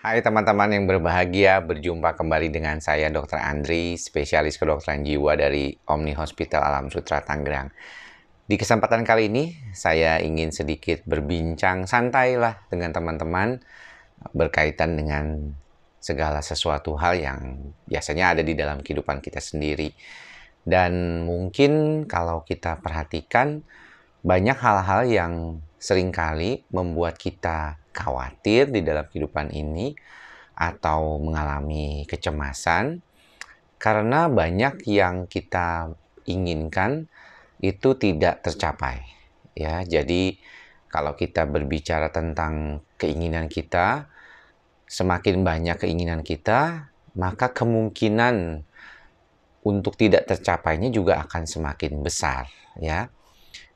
Hai teman-teman yang berbahagia, berjumpa kembali dengan saya Dr. Andri, spesialis kedokteran jiwa dari Omni Hospital Alam Sutra Tangerang. Di kesempatan kali ini, saya ingin sedikit berbincang santai lah dengan teman-teman berkaitan dengan segala sesuatu hal yang biasanya ada di dalam kehidupan kita sendiri. Dan mungkin kalau kita perhatikan, banyak hal-hal yang seringkali membuat kita khawatir di dalam kehidupan ini atau mengalami kecemasan karena banyak yang kita inginkan itu tidak tercapai. Ya, jadi kalau kita berbicara tentang keinginan kita, semakin banyak keinginan kita, maka kemungkinan untuk tidak tercapainya juga akan semakin besar, ya.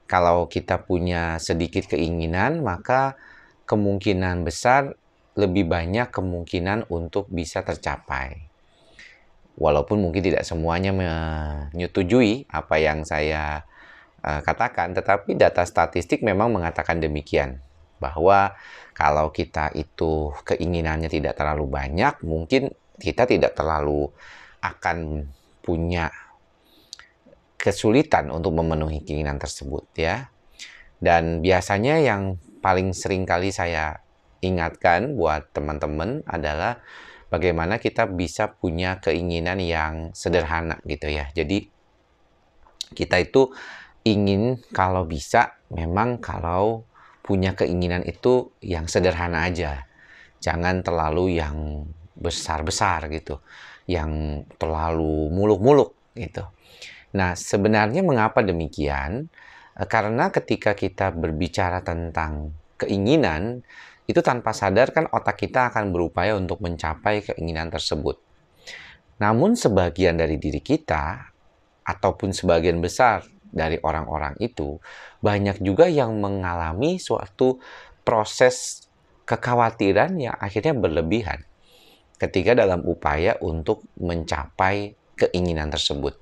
Kalau kita punya sedikit keinginan, maka kemungkinan besar lebih banyak kemungkinan untuk bisa tercapai. Walaupun mungkin tidak semuanya menyetujui apa yang saya katakan, tetapi data statistik memang mengatakan demikian. Bahwa kalau kita itu keinginannya tidak terlalu banyak, mungkin kita tidak terlalu akan punya kesulitan untuk memenuhi keinginan tersebut, ya. Dan biasanya yang paling sering kali saya ingatkan buat teman-teman adalah bagaimana kita bisa punya keinginan yang sederhana gitu ya. Jadi kita itu ingin kalau bisa memang kalau punya keinginan itu yang sederhana aja. Jangan terlalu yang besar-besar gitu. Yang terlalu muluk-muluk gitu. Nah, sebenarnya mengapa demikian? Karena ketika kita berbicara tentang keinginan, itu tanpa sadar kan otak kita akan berupaya untuk mencapai keinginan tersebut. Namun sebagian dari diri kita, ataupun sebagian besar dari orang-orang itu, banyak juga yang mengalami suatu proses kekhawatiran yang akhirnya berlebihan ketika dalam upaya untuk mencapai keinginan tersebut.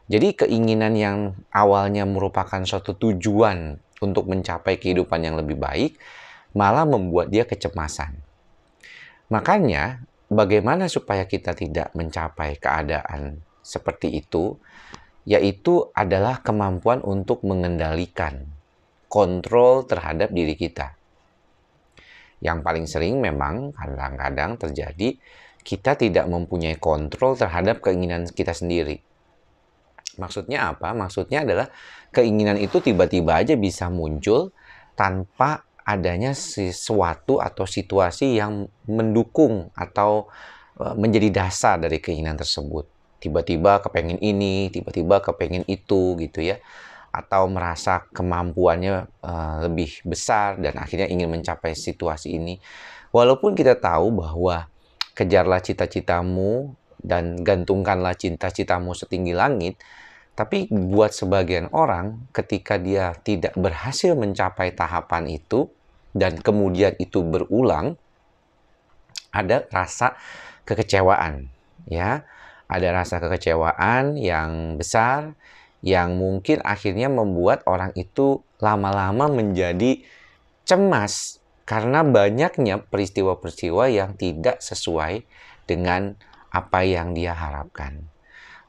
Jadi keinginan yang awalnya merupakan suatu tujuan untuk mencapai kehidupan yang lebih baik, malah membuat dia kecemasan. Makanya, bagaimana supaya kita tidak mencapai keadaan seperti itu, yaitu adalah kemampuan untuk mengendalikan kontrol terhadap diri kita. Yang paling sering memang kadang-kadang terjadi, kita tidak mempunyai kontrol terhadap keinginan kita sendiri. Maksudnya apa? Maksudnya adalah keinginan itu tiba-tiba aja bisa muncul tanpa adanya sesuatu atau situasi yang mendukung atau menjadi dasar dari keinginan tersebut. Tiba-tiba kepengen ini, tiba-tiba kepengen itu gitu ya. Atau merasa kemampuannya lebih besar dan akhirnya ingin mencapai situasi ini. Walaupun kita tahu bahwa kejarlah cita-citamu dan gantungkanlah cita-citamu setinggi langit, tapi buat sebagian orang, ketika dia tidak berhasil mencapai tahapan itu, dan kemudian itu berulang, ada rasa kekecewaan, ya. Ada rasa kekecewaan yang besar, yang mungkin akhirnya membuat orang itu lama-lama menjadi cemas, karena banyaknya peristiwa-peristiwa yang tidak sesuai dengan apa yang dia harapkan.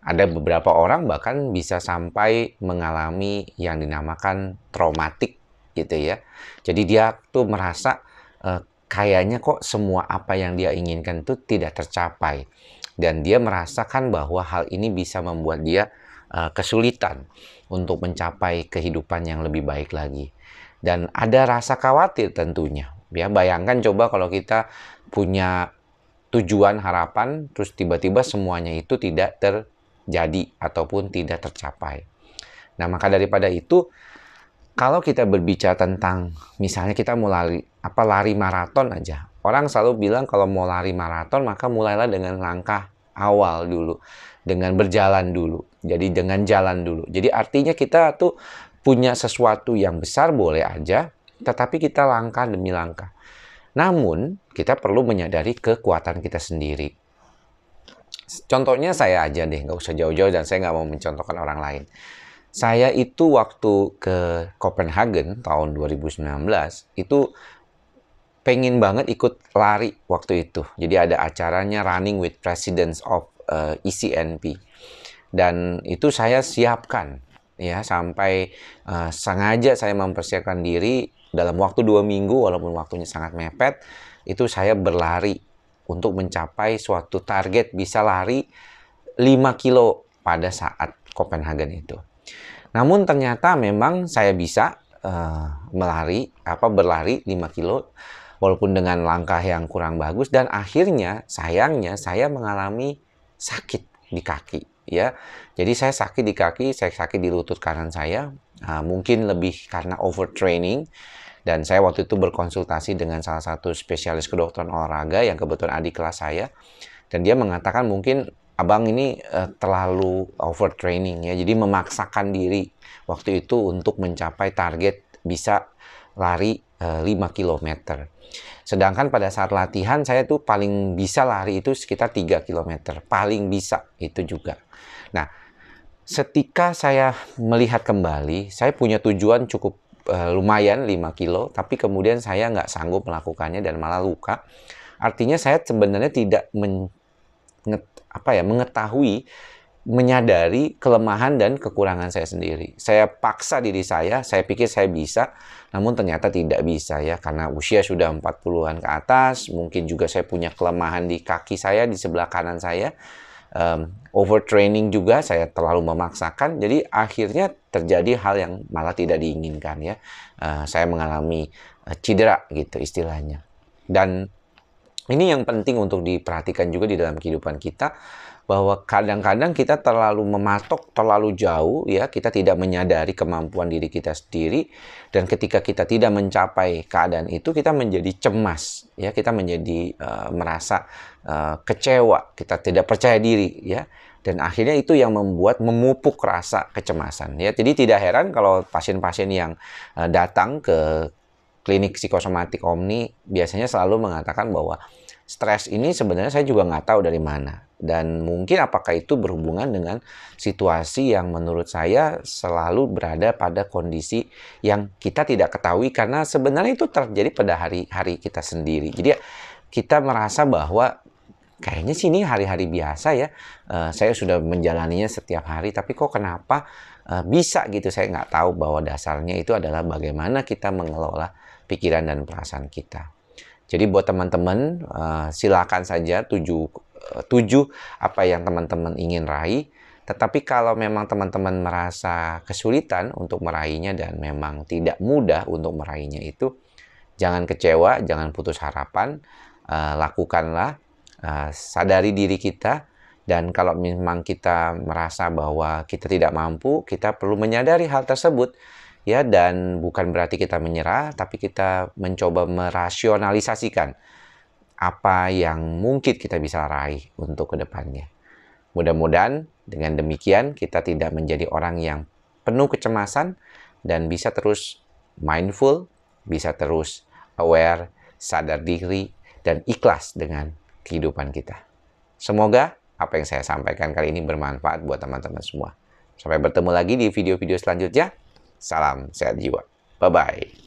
Ada beberapa orang bahkan bisa sampai mengalami yang dinamakan traumatik gitu ya. Jadi dia tuh merasa kayaknya kok semua apa yang dia inginkan itu tidak tercapai. Dan dia merasakan bahwa hal ini bisa membuat dia kesulitan untuk mencapai kehidupan yang lebih baik lagi. Dan ada rasa khawatir tentunya. Ya, bayangkan coba kalau kita punya tujuan harapan, terus tiba-tiba semuanya itu tidak terjadi ataupun tidak tercapai. Nah, maka daripada itu, kalau kita berbicara tentang misalnya kita mau lari maraton aja. Orang selalu bilang kalau mau lari maraton maka mulailah dengan langkah awal dulu, dengan berjalan dulu. Jadi dengan jalan dulu. Jadi artinya kita tuh punya sesuatu yang besar boleh aja, tetapi kita langkah demi langkah. Namun, kita perlu menyadari kekuatan kita sendiri. Contohnya saya aja deh, nggak usah jauh-jauh dan saya nggak mau mencontohkan orang lain. Saya itu waktu ke Copenhagen tahun 2019, itu pengen banget ikut lari waktu itu. Jadi ada acaranya Running with Presidents of ECNP. Dan itu saya siapkan ya sampai sengaja saya mempersiapkan diri dalam waktu 2 minggu, walaupun waktunya sangat mepet, itu saya berlari untuk mencapai suatu target bisa lari 5 kilo pada saat Copenhagen itu. Namun ternyata memang saya bisa berlari 5 kilo walaupun dengan langkah yang kurang bagus, dan akhirnya sayangnya saya mengalami sakit di kaki ya. Jadi saya sakit di kaki, saya sakit di lutut kanan saya, mungkin lebih karena overtraining. Dan saya waktu itu berkonsultasi dengan salah satu spesialis kedokteran olahraga yang kebetulan adik kelas saya, dan dia mengatakan mungkin abang ini terlalu overtraining ya, jadi memaksakan diri waktu itu untuk mencapai target bisa lari 5 km. Sedangkan pada saat latihan saya tuh paling bisa lari itu sekitar 3 km, paling bisa itu juga. Nah, ketika saya melihat kembali, saya punya tujuan cukup lumayan 5 kilo, tapi kemudian saya nggak sanggup melakukannya dan malah luka. Artinya saya sebenarnya tidak mengetahui, menyadari kelemahan dan kekurangan saya sendiri. Saya paksa diri saya pikir saya bisa, namun ternyata tidak bisa ya, karena usia sudah 40-an ke atas, mungkin juga saya punya kelemahan di kaki saya, di sebelah kanan saya, overtraining juga, saya terlalu memaksakan, jadi akhirnya terjadi hal yang malah tidak diinginkan ya. Saya mengalami cedera gitu istilahnya. Dan ini yang penting untuk diperhatikan juga di dalam kehidupan kita, bahwa kadang-kadang kita terlalu mematok terlalu jauh ya, kita tidak menyadari kemampuan diri kita sendiri, dan ketika kita tidak mencapai keadaan itu, kita menjadi cemas ya, kita menjadi merasa kecewa, kita tidak percaya diri ya, dan akhirnya itu yang memupuk rasa kecemasan ya. Jadi tidak heran kalau pasien-pasien yang datang ke klinik psikosomatik Omni biasanya selalu mengatakan bahwa stres ini sebenarnya saya juga nggak tahu dari mana. Dan mungkin apakah itu berhubungan dengan situasi yang menurut saya selalu berada pada kondisi yang kita tidak ketahui, karena sebenarnya itu terjadi pada hari-hari kita sendiri. Jadi kita merasa bahwa kayaknya sih ini hari-hari biasa ya, saya sudah menjalaninya setiap hari, tapi kok kenapa bisa gitu. Saya nggak tahu bahwa dasarnya itu adalah bagaimana kita mengelola pikiran dan perasaan kita. Jadi buat teman-teman, silakan saja tuju apa yang teman-teman ingin raih. Tetapi kalau memang teman-teman merasa kesulitan untuk meraihnya dan memang tidak mudah untuk meraihnya itu, jangan kecewa, jangan putus harapan, lakukanlah, sadari diri kita. Dan kalau memang kita merasa bahwa kita tidak mampu, kita perlu menyadari hal tersebut. Ya, dan bukan berarti kita menyerah, tapi kita mencoba merasionalisasikan apa yang mungkin kita bisa raih untuk kedepannya. Mudah-mudahan dengan demikian kita tidak menjadi orang yang penuh kecemasan dan bisa terus mindful, bisa terus aware, sadar diri, dan ikhlas dengan kehidupan kita. Semoga apa yang saya sampaikan kali ini bermanfaat buat teman-teman semua. Sampai bertemu lagi di video-video selanjutnya. Salam sehat jiwa. Bye-bye.